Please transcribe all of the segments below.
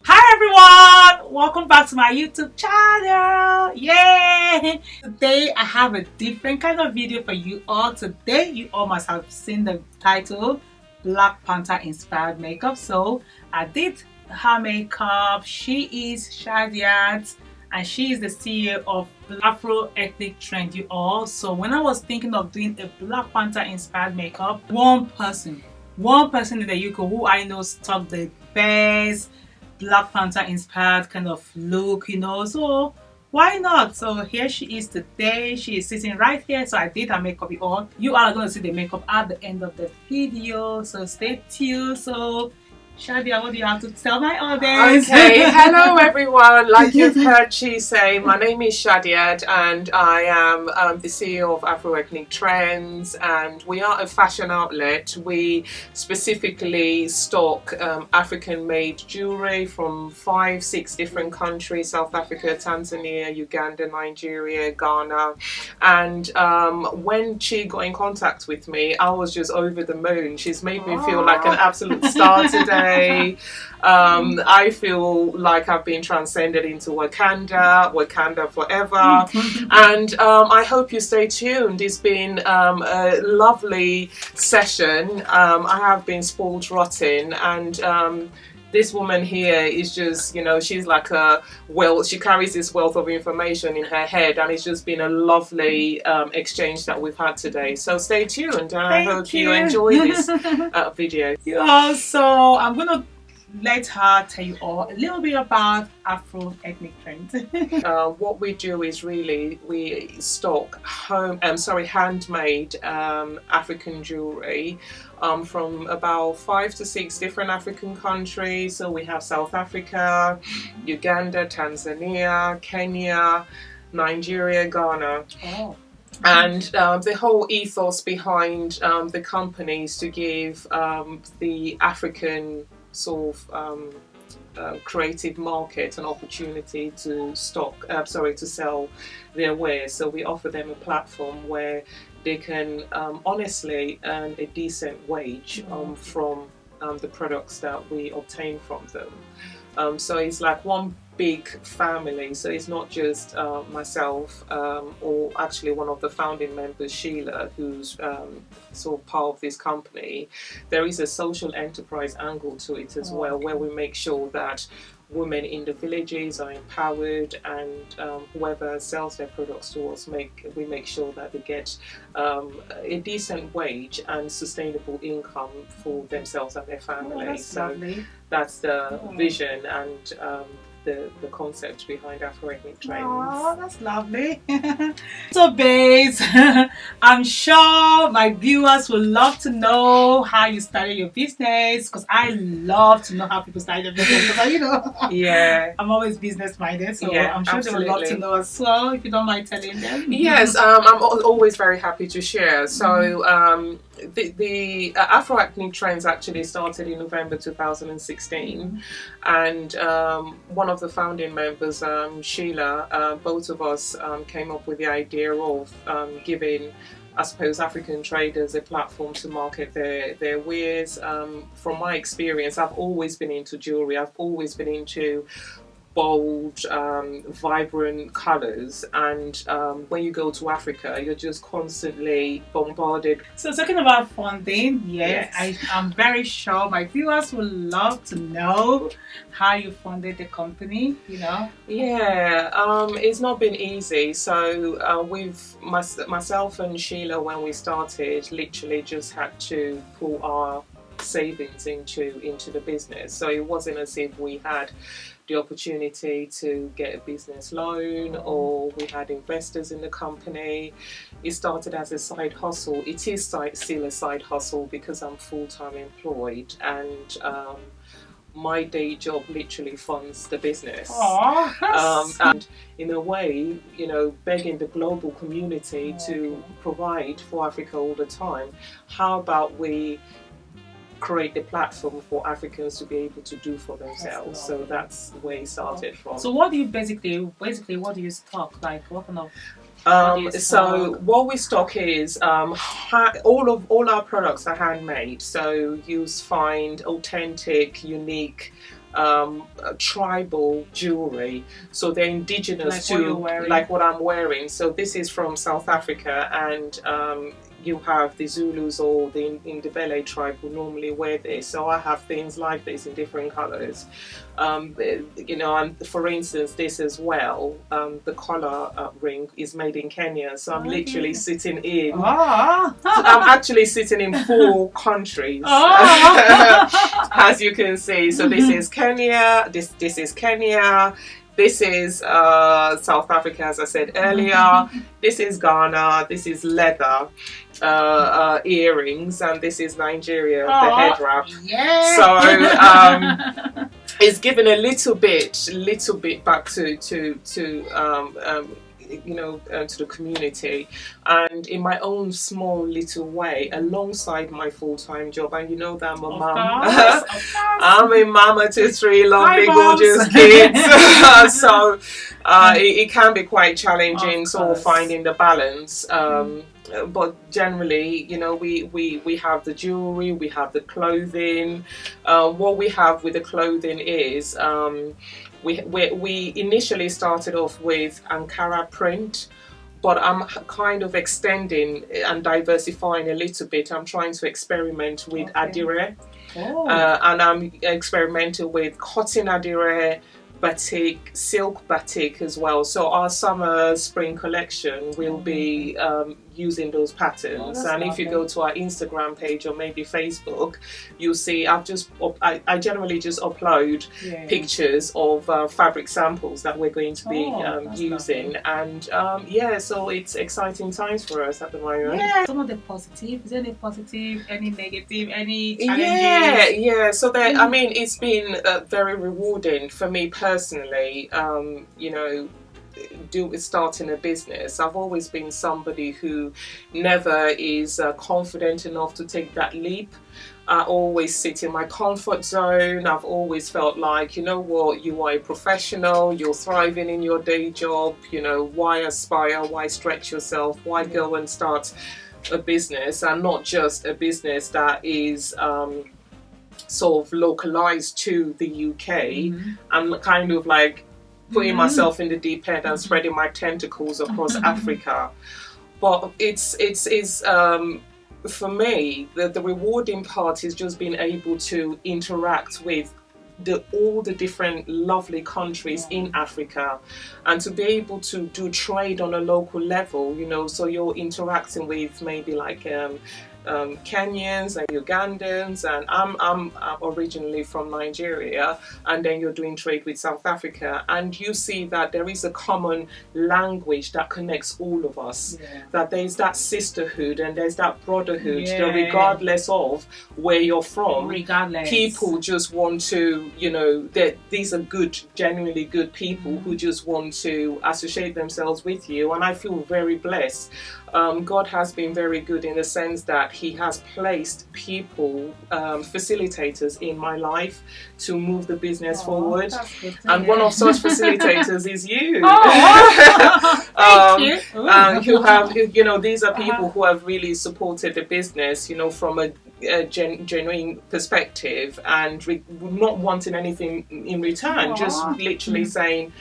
Hi everyone! Welcome back to my YouTube channel! Yay! Today I have a different kind of video for you all. Today you all must have seen the title Black Panther inspired makeup. So I did her makeup. She is Shadiat and she is the CEO of Afro-Ethnic Trends, you all. So when I was thinking of doing a Black Panther inspired makeup, one person in the UK who I know stock the best Black Panther inspired kind of look, so why not? So here she is today. She is sitting right here. So I did her makeup on. You are going to see the makeup at the end of the video, so stay tuned. So Shadia, what do you have to tell my audience? Okay, hello everyone. Like you've heard she say, my name is Shadiat and I am the CEO of Afro-Ethnic Trends, and we are a fashion outlet. We specifically stock African-made jewelry from 5-6 different countries: South Africa, Tanzania, Uganda, Nigeria, Ghana. And when she got in contact with me, I was just over the moon. She's made me feel like an absolute star today. I feel like I've been transcended into Wakanda forever. And I hope you stay tuned. It's been a lovely session. I have been spoiled rotten, and this woman here is just, she's like she carries this wealth of information in her head, and it's just been a lovely exchange that we've had today. So stay tuned, and I hope you enjoy this video. Yeah, so I'm going to let her tell you all a little bit about Afro-Ethnic Trends. What we do is we stock handmade African jewelry from about 5 to 6 different African countries. So we have South Africa, Uganda, Tanzania, Kenya, Nigeria, Ghana. Oh. And the whole ethos behind the company is to give the African sort of creative market an opportunity to sell their wares. So we offer them a platform where they can honestly earn a decent wage from the products that we obtain from them. So it's like one big family. So it's not just myself or actually one of the founding members, Sheila, who's sort of part of this company. There is a social enterprise angle to it as well, where we make sure that women in the villages are empowered, and whoever sells their products to us, we make sure that they get a decent wage and sustainable income for themselves and their family. That's lovely. That's the vision and the concept behind Afro-Ethnic Trends. Oh, that's lovely. So babes, I'm sure my viewers would love to know how you started your business, because I love to know how people started their business, because yeah, I'm always business minded, so yeah, I'm sure absolutely. They would love to know as well, if you don't mind telling them. Yes, I'm always very happy to share. So the Afro-Ethnic Trends actually started in November 2016, and one of the founding members, Sheila, both of us came up with the idea of giving, I suppose, African traders a platform to market their wares. From my experience, I've always been into jewelry. I've always been into bold, vibrant colours, and when you go to Africa, you're just constantly bombarded. So talking about funding, yes. I'm very sure my viewers would love to know how you funded the company. Yeah, it's not been easy. So myself and Sheila, when we started, literally just had to pull our savings into the business. So it wasn't as if we had the opportunity to get a business loan or we had investors in the company. It started as a side hustle. It is still a side hustle because I'm full-time employed, and my day job literally funds the business. And in a way, begging the global community to provide for Africa all the time. How about we create the platform for Africans to be able to do for themselves? So that's where it started from. So what do you basically what do you stock? Like what kind of so what we stock is all our products are handmade. So you find authentic, unique tribal jewelry. So they're indigenous Like what you're to wearing. like what I'm wearing. So this is from South Africa, and you have the Zulus or the Indebele tribe who normally wear this. So I have things like this in different colors. You know, and for instance, this as well, the collar ring is made in Kenya. So I'm literally sitting in, I'm actually sitting in 4 countries, as you can see. So this is Kenya, this is Kenya, this is South Africa, as I said earlier, this is Ghana, this is leather earrings, and this is Nigeria, the head wrap. Yeah. So it's given a little bit back to you know, to the community, and in my own small little way, alongside my full-time job. And you know that I'm a mum. I'm a mama to 3 lovely, gorgeous kids. So it can be quite challenging, sort of finding the balance. But generally, you know, we have the jewelry, we have the clothing. What we have with the clothing is we initially started off with Ankara print, but I'm kind of extending and diversifying a little bit. I'm trying to experiment with Adire, and I'm experimenting with cotton Adire, batik, silk batik as well. So our summer spring collection will be using those patterns. And if you go to our Instagram page or maybe Facebook, you'll see I generally just upload pictures of fabric samples that we're going to be using. And yeah, so it's exciting times for us at the moment. Yeah. Some of the positive, is there any positive, any negative, any challenges? Yeah. So there, I mean, it's been very rewarding for me personally. You know, starting a business. I've always been somebody who never is confident enough to take that leap. I always sit in my comfort zone. I've always felt like, you know what, you are a professional, you're thriving in your day job, you know, why aspire, why stretch yourself, why go and start a business, and not just a business that is sort of localized to the UK. I'm kind of like putting myself in the deep end and spreading my tentacles across Africa. But it's for me, the rewarding part is just being able to interact with all the different lovely countries in Africa, and to be able to do trade on a local level, you know. So you're interacting with maybe like Kenyans and Ugandans, and I'm originally from Nigeria, and then you're doing trade with South Africa, and you see that there is a common language that connects all of us, that there's that sisterhood and there's that brotherhood, that regardless of where you're from, people just want to, you know, that these are good, genuinely good people who just want to associate themselves with you. And I feel very blessed. God has been very good in the sense that He has placed people, facilitators in my life to move the business forward. And one of such facilitators is you. Thank you. Who have, you know, these are people who have really supported the business, you know, from a genuine perspective, and not wanting anything in return, just literally saying,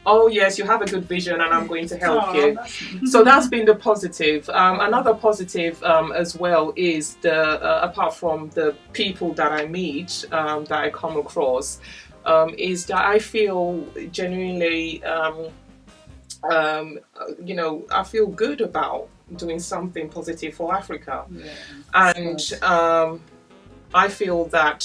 oh yes, you have a good vision and I'm going to help you. So that's been the positive. Another positive as well is apart from the people that I meet, that I come across, is that I feel genuinely, you know, I feel good about doing something positive for Africa. And I feel that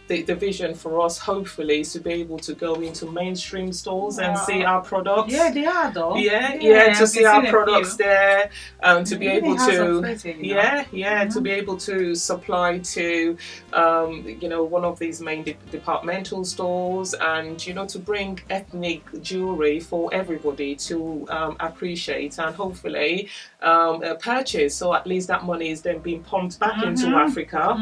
the vision for us, hopefully, is to be able to go into mainstream stores and see our products. Yeah, they are though. To see our products there, to be able to, to be able to supply to, you know, one of these main departmental stores, and, you know, to bring ethnic jewelry for everybody to appreciate and hopefully purchase. So at least that money is then being pumped back into Africa.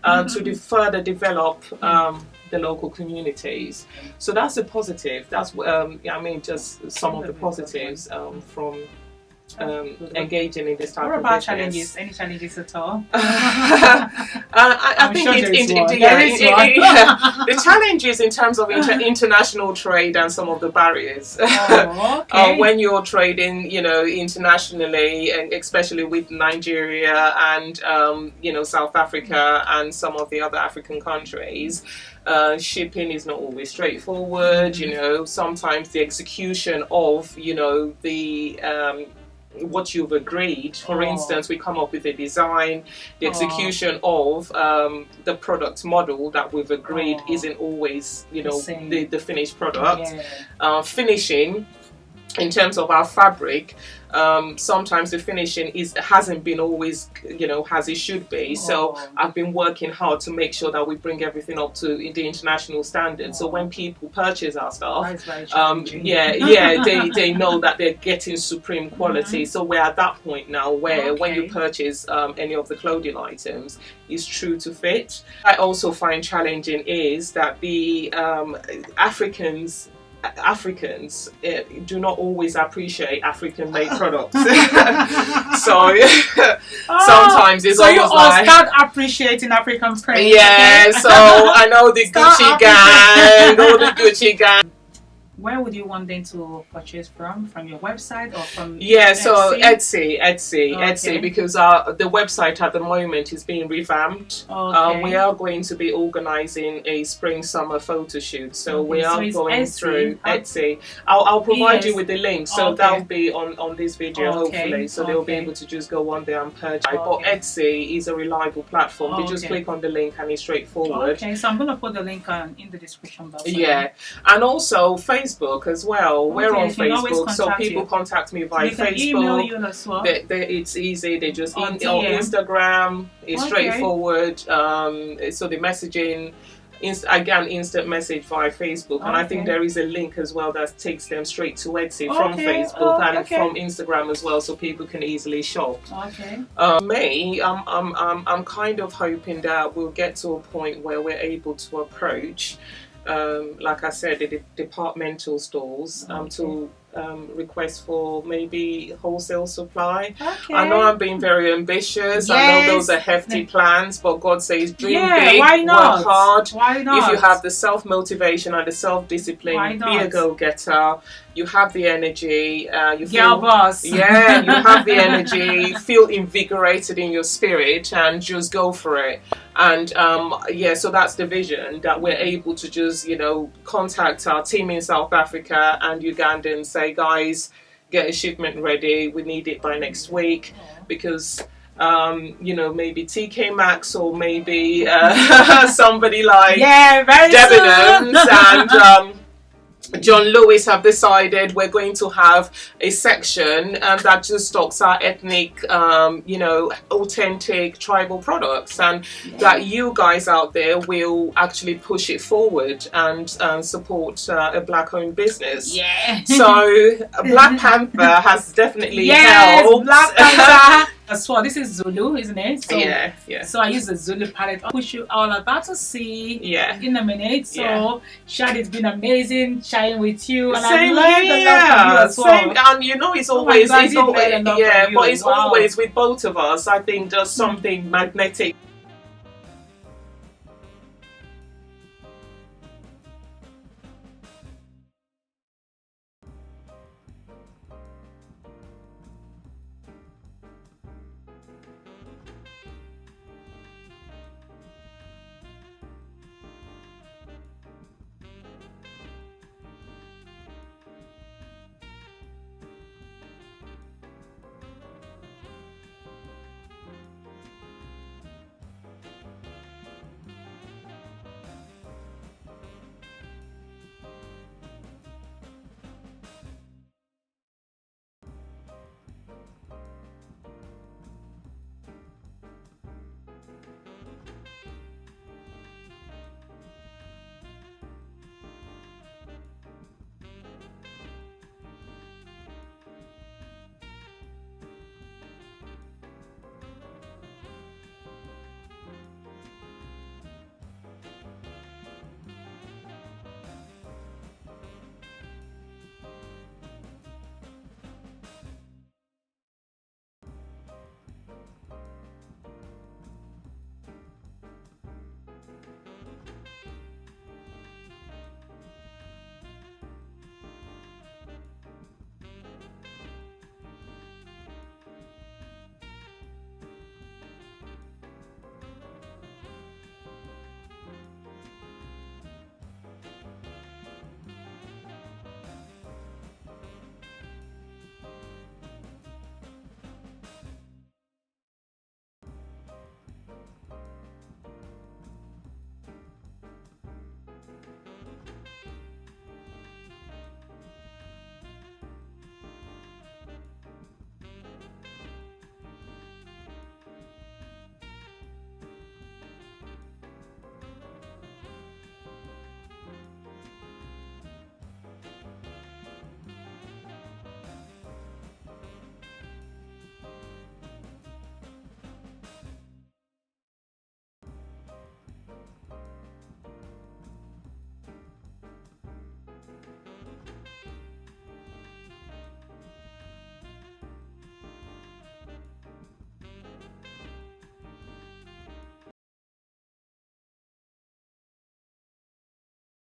To further develop the local communities. So that's a positive. That's I mean, just some of the positives from engaging in this type What of about business. challenges? Any challenges at all? I think sure the challenges in terms of international trade and some of the barriers. Oh, okay. When you're trading, internationally, and especially with Nigeria and South Africa and some of the other African countries. Shipping is not always straightforward. Sometimes the execution of the what you've agreed. For instance, we come up with a design, the execution of the product model that we've agreed isn't always the finished product. Finishing, in terms of our fabric, sometimes the finishing hasn't been always as it should be. So I've been working hard to make sure that we bring everything up to the international standards. So when people purchase our stuff, they know that they're getting supreme quality. So we're at that point now where when you purchase any of the clothing items, it's true to fit. I also find challenging is that the Africans do not always appreciate African-made products. So sometimes it's so you almost all like start appreciating African print. Yeah. So I know the Gucci gang, all the Gucci gang. Where would you want them to purchase from? From your website or from So Etsy, because the website at the moment is being revamped. We are going to be organising a spring-summer photo shoot, so we are going through Etsy. I'll provide you with the link, so that'll be on this video hopefully, so they'll be able to just go on there and purchase. But Etsy is a reliable platform. They just click on the link and it's straightforward. Okay, so I'm gonna put the link in the description box. And also Facebook as well. We're on Facebook, so people contact me via Facebook. Email you as well. It's easy. They just on Instagram. It's straightforward. So the messaging, instant message via Facebook, and I think there is a link as well that takes them straight to Etsy from Facebook and from Instagram as well, so people can easily shop. I'm kind of hoping that we'll get to a point where we're able to approach, like I said, the departmental stores to request for maybe wholesale supply. I know I'm being very ambitious. I know those are hefty plans, but God says dream big, work hard. Why not? If you have the self-motivation and the self-discipline, be a go-getter. You have the energy. You feel, boss. you have the energy. Feel invigorated in your spirit and just go for it. And so that's the vision, that we're able to just contact our team in South Africa and Uganda and say, guys, get a shipment ready. We need it by next week, because maybe TK Maxx or maybe somebody like Debenhams and John Lewis have decided we're going to have a section that just stocks our ethnic, authentic tribal products, and that you guys out there will actually push it forward and support a black-owned business. So Black Panther has definitely helped. Black Panther. As well, this is Zulu, isn't it? So, So I use the Zulu palette, which you all are about to see in a minute. So Shad, it's been amazing chatting with you, and I learned a lot from you as well. And it's always, but it's always with both of us. I think there's something magnetic.